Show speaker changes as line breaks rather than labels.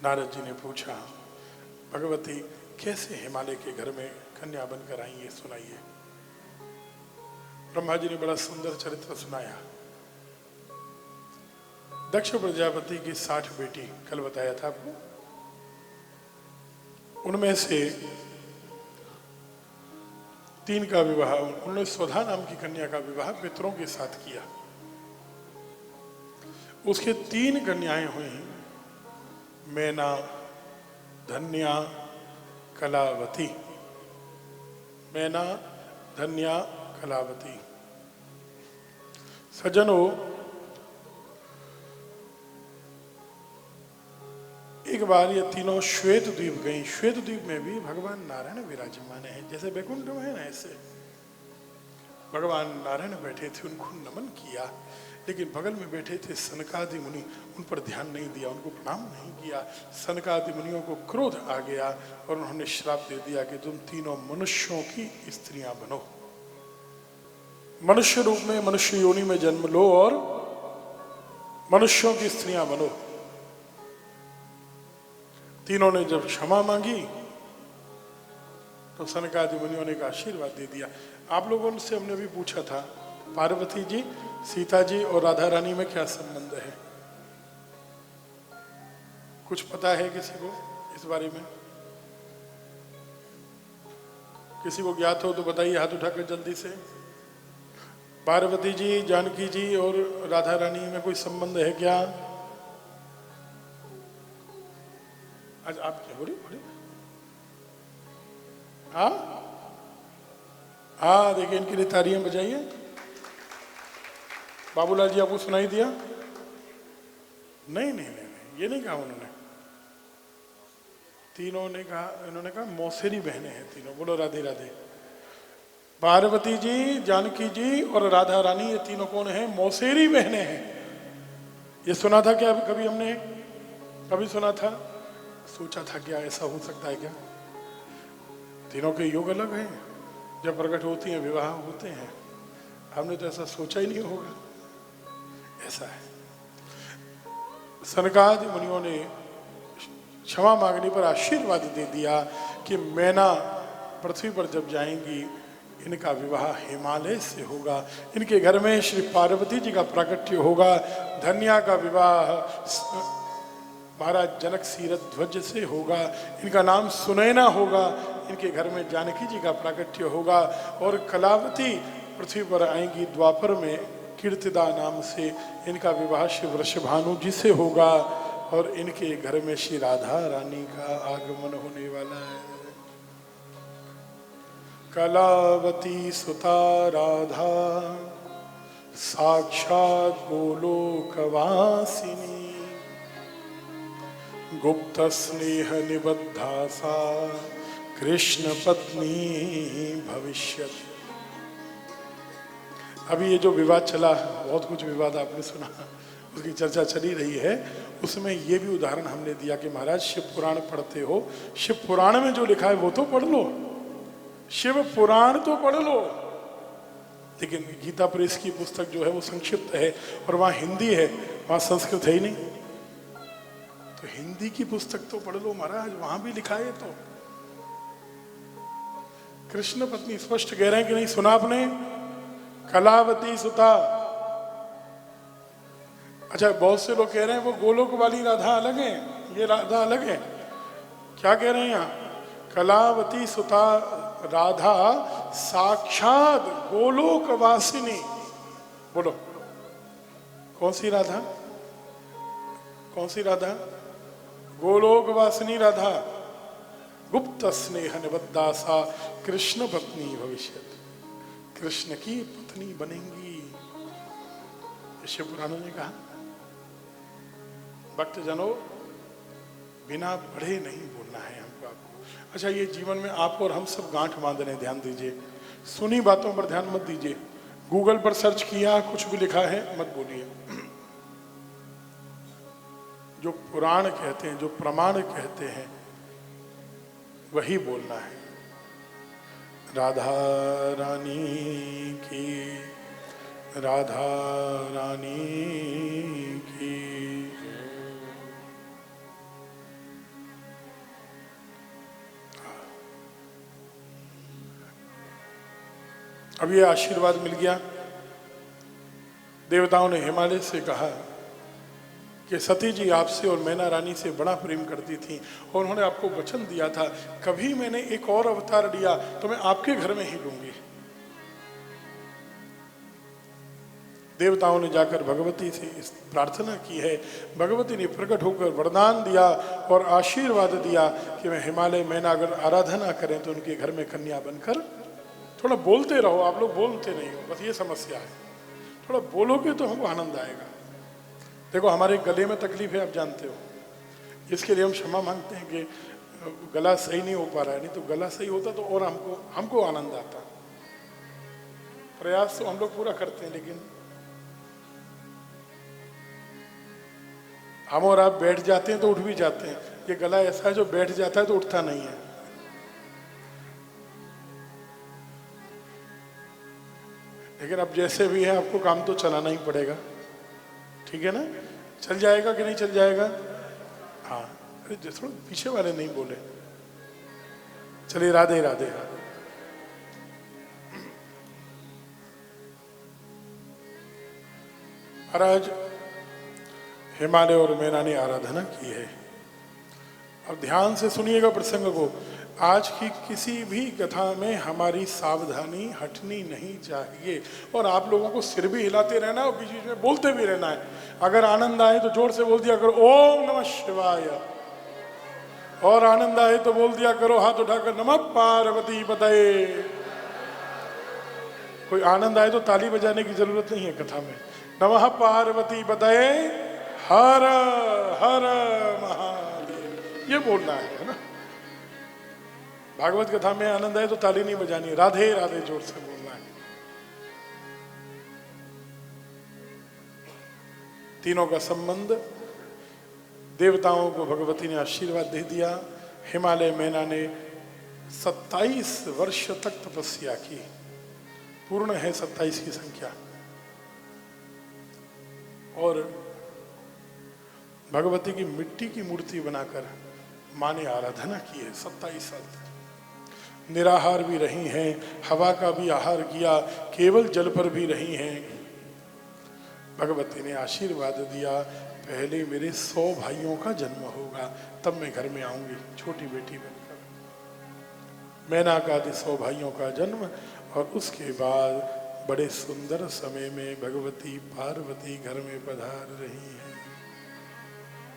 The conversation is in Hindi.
नारद जी ने पूछा, भगवती कैसे हिमालय के घर में कन्या बनकर आई, ये सुनाइए। ब्रह्मा जी ने बड़ा सुंदर चरित्र सुनाया। दक्ष प्रजापति की 60 बेटी कल बताया था आपको, उनमें से 3 का विवाह, उन्होंने स्वधा नाम की कन्या का विवाह पितरों के साथ किया। उसके 3 कन्याएं हुई, मैना, धन्या, कलावती। मैना, धन्या, कलावती। सज्जनों, एक बार ये तीनों श्वेत द्वीप गई। श्वेत द्वीप में भी भगवान नारायण विराजमान है, जैसे वैकुंठ में है ना, ऐसे भगवान नारायण बैठे थे, उनको नमन किया। लेकिन बगल में बैठे थे सनकादि मुनि, उन पर ध्यान नहीं दिया, उनको प्रणाम नहीं किया। सनकादि मुनियों को क्रोध आ गया और उन्होंने श्राप दे दिया कि तुम तीनों मनुष्यों की स्त्रियां बनो, मनुष्य रूप में मनुष्य योनि में जन्म लो और मनुष्यों की स्त्रियां बनो। तीनों ने जब क्षमा मांगी तो सनकादि मुनियों ने एक आशीर्वाद दे दिया। आप लोगों से हमने भी पूछा था, पार्वती जी, सीता जी और राधा रानी में क्या संबंध है? कुछ पता है किसी को इस बारे में? किसी को ज्ञात हो तो बताइए, हाथ उठाकर जल्दी से। पार्वती जी, जानकी जी और राधा रानी में कोई संबंध है क्या? आज आप क्या बोले? हाँ हाँ, देखिए इनके लिए तालियां बजाइए। बाबूलाल जी, आपको सुनाई दिया? नहीं नहीं नहीं, नहीं, ये नहीं कहा उन्होंने। तीनों ने कहा, इन्होंने कहा मौसेरी बहनें हैं तीनों। बोलो राधे राधे। पार्वती जी, जानकी जी और राधा रानी, ये तीनों कौन है? मौसेरी बहनें हैं। ये सुना था क्या कभी हमने? कभी सुना था? सोचा था क्या ऐसा हो सकता है क्या? तीनों के योग अलग हैं, जब प्रकट होती हैं विवाह होते हैं। हमने तो ऐसा सोचा ही नहीं होगा, ऐसा है। सनकादि मुनियों ने क्षमा मांगने पर आशीर्वाद दे दिया कि मैना पृथ्वी पर जब जाएंगी, इनका विवाह हिमालय से होगा, इनके घर में श्री पार्वती जी का प्राकट्य होगा। धन्या का विवाह महाराज जनक सीरथ ध्वज से होगा, इनका नाम सुनैना होगा, इनके घर में जानकी जी का प्राकट्य होगा। और कलावती पृथ्वी पर आएंगी द्वापर में, कीर्तिदा नाम से इनका विवाह श्री वृषभानु जी से होगा। और इनके घर में श्री राधा रानी का आगमन होने वाला है। कलावती सुता राधा साक्षात गोलोकवासिनी, गुप्त स्नेह निबद्धा सा कृष्ण पत्नी भविष्यत। अभी ये जो विवाद चला, बहुत कुछ विवाद आपने सुना, उसकी चर्चा चली रही है, उसमें ये भी उदाहरण हमने दिया कि महाराज शिव पुराण पढ़ते हो, शिव पुराण में जो लिखा है वो तो पढ़ लो, शिव पुराण तो पढ़ लो। लेकिन गीता प्रेस की पुस्तक जो है वो संक्षिप्त है और वहाँ हिंदी है, वहाँ संस्कृत है ही नहीं। तो हिंदी की पुस्तक तो पढ़ लो महाराज, वहां भी लिखा है। तो कृष्ण पत्नी स्पष्ट कह रहे हैं कि नहीं? सुना आपने? कलावती सुता। अच्छा, बहुत से लोग कह रहे हैं वो गोलोक वाली राधा अलग है, ये राधा अलग है। क्या कह रहे हैं यहाँ? कलावती सुता राधा साक्षात गोलोक वासिनी। बोलो कौन सी राधा? कौन सी राधा? गोलोक वासिनी राधा, गुप्त स्नेह निबद्धा सा कृष्ण पत्नी भविष्यत, कृष्ण की पत्नी बनेंगी, शिव पुराण ने कहा। भक्तजनों, बिना पढ़े नहीं बोलना है हमको, आपको। अच्छा, ये जीवन में आपको और हम सब गांठ बांध रहे हैं, ध्यान दीजिए। सुनी बातों पर ध्यान मत दीजिए। गूगल पर सर्च किया, कुछ भी लिखा है मत बोलिए। जो पुराण कहते हैं, जो प्रमाण कहते हैं, वही बोलना है। राधा रानी की, राधा रानी की। अब ये आशीर्वाद मिल गया। देवताओं ने हिमालय से कहा कि सती जी आपसे और मैना रानी से बड़ा प्रेम करती थी और उन्होंने आपको वचन दिया था कभी मैंने एक और अवतार लिया तो मैं आपके घर में ही लूंगी। देवताओं ने जाकर भगवती से इस प्रार्थना की है। भगवती ने प्रकट होकर वरदान दिया और आशीर्वाद दिया कि मैं हिमालय मैना अगर आराधना करें तो उनके घर में कन्या बनकर, थोड़ा बोलते रहो, आप लोग बोलते नहीं हो, बस ये समस्या है। थोड़ा बोलोगे तो हमको आनंद आएगा। देखो हमारे गले में तकलीफ है, आप जानते हो, इसके लिए हम क्षमा मांगते हैं कि गला सही नहीं हो पा रहा है, नहीं तो गला सही होता तो और हमको आनंद आता। प्रयास तो हम लोग पूरा करते हैं, लेकिन हम और आप बैठ जाते हैं तो उठ भी जाते हैं। ये गला ऐसा है जो बैठ जाता है तो उठता नहीं है। लेकिन अब जैसे भी है आपको काम तो चलाना ही पड़ेगा, ठीक है ना? चल जाएगा कि नहीं चल जाएगा? हाँ, अरे थोड़ा पीछे वाले नहीं बोले। चलिए राधे राधे। महाराज हिमालय और मैना ने आराधना की है। अब ध्यान से सुनिएगा प्रसंग को। आज की किसी भी कथा में हमारी सावधानी हटनी नहीं चाहिए और आप लोगों को सिर भी हिलाते रहना और बीच बीच में बोलते भी रहना है। अगर आनंद आए तो जोर से बोल दिया करो ओम नमः शिवाय, और आनंद आए तो बोल दिया करो हाथ उठाकर नमः पार्वती पतये। कोई आनंद आए तो ताली बजाने की जरूरत नहीं है कथा में। नमः पार्वती पतये हर हर महादेव, ये बोलना है ना। भागवत कथा में आनंद आए तो ताली नहीं बजानी, राधे राधे जोर से बोलना है। तीनों का संबंध, देवताओं को भगवती ने आशीर्वाद दे दिया। हिमालय मैना ने 27 वर्ष तक तपस्या की, पूर्ण है 27 की संख्या, और भगवती की मिट्टी की मूर्ति बनाकर मां ने आराधना की है 27 साल तक। निराहार भी रही हैं, हवा का भी आहार किया, केवल जल पर भी रही हैं। भगवती ने आशीर्वाद दिया पहले मेरे 100 भाइयों का जन्म होगा तब मैं घर में आऊंगी छोटी बेटी बनकर। मैना का 100 भाइयों का जन्म, और उसके बाद बड़े सुंदर समय में भगवती पार्वती घर में पधार रही हैं।